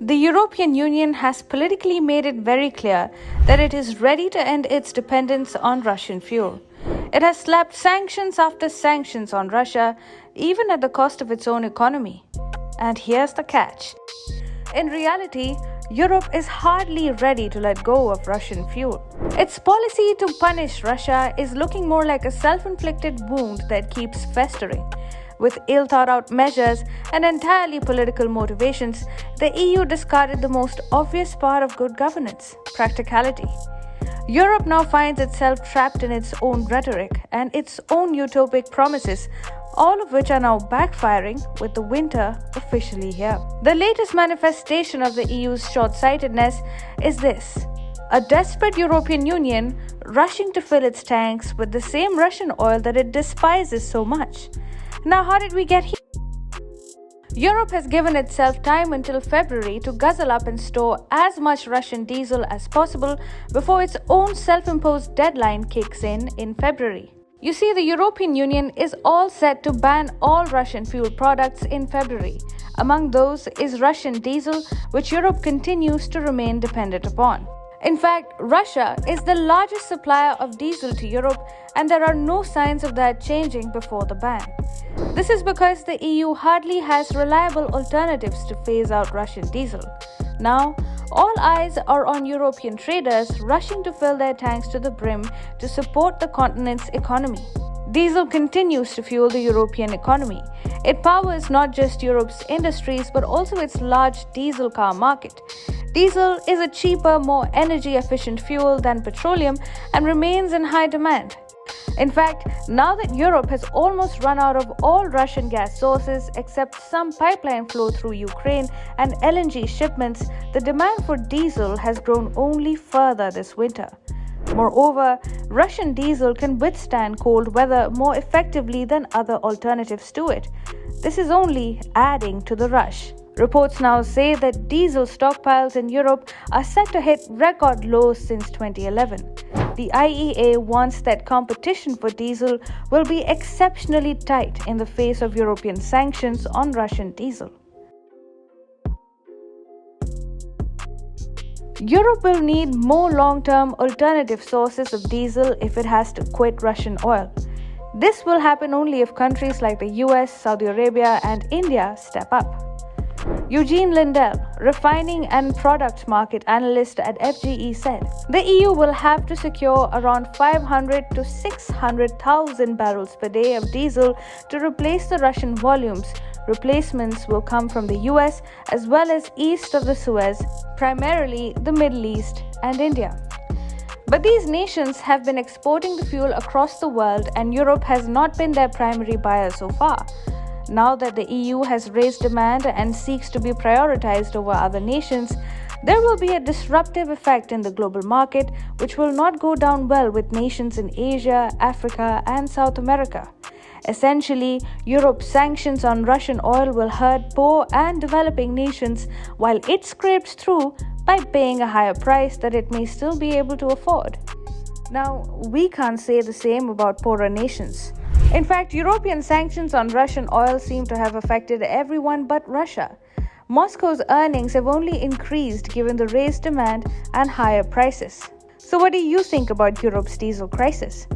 The European Union has politically made it very clear that it is ready to end its dependence on Russian fuel. It has slapped sanctions after sanctions on Russia, even at the cost of its own economy. And here's the catch. In reality, Europe is hardly ready to let go of Russian fuel. Its policy to punish Russia is looking more like a self-inflicted wound that keeps festering. With ill-thought-out measures and entirely political motivations, the EU discarded the most obvious part of good governance: practicality. Europe now finds itself trapped in its own rhetoric and its own utopic promises, all of which are now backfiring with the winter officially here. The latest manifestation of the EU's short-sightedness is this: a desperate European Union rushing to fill its tanks with the same Russian oil that it despises so much. Now, how did we get here? Europe has given itself time until February to guzzle up and store as much Russian diesel as possible before its own self-imposed deadline kicks in February. You see, the European Union is all set to ban all Russian fuel products in February. Among those is Russian diesel, which Europe continues to remain dependent upon. In fact, Russia is the largest supplier of diesel to Europe, and there are no signs of that changing before the ban. This is because the EU hardly has reliable alternatives to phase out Russian diesel. Now, all eyes are on European traders rushing to fill their tanks to the brim to support the continent's economy. Diesel continues to fuel the European economy. It powers not just Europe's industries but also its large diesel car market. Diesel is a cheaper, more energy-efficient fuel than petroleum and remains in high demand. In fact, now that Europe has almost run out of all Russian gas sources except some pipeline flow through Ukraine and LNG shipments, the demand for diesel has grown only further this winter. Moreover, Russian diesel can withstand cold weather more effectively than other alternatives to it. This is only adding to the rush. Reports now say that diesel stockpiles in Europe are set to hit record lows since 2011. The IEA warns that competition for diesel will be exceptionally tight in the face of European sanctions on Russian diesel. Europe will need more long-term alternative sources of diesel if it has to quit Russian oil. This will happen only if countries like the US, Saudi Arabia, and India step up. Eugene Lindell, refining and product market analyst at FGE, said, "The EU will have to secure around 500 to 600,000 barrels per day of diesel to replace the Russian volumes. Replacements will come from the US as well as east of the Suez, primarily the Middle East and India." But these nations have been exporting the fuel across the world, and Europe has not been their primary buyer so far. Now that the EU has raised demand and seeks to be prioritized over other nations, there will be a disruptive effect in the global market, which will not go down well with nations in Asia, Africa, and South America. Essentially, Europe's sanctions on Russian oil will hurt poor and developing nations, while it scrapes through by paying a higher price that it may still be able to afford. Now, we can't say the same about poorer nations. In fact, European sanctions on Russian oil seem to have affected everyone but Russia. Moscow's earnings have only increased given the raised demand and higher prices. So what do you think about Europe's diesel crisis?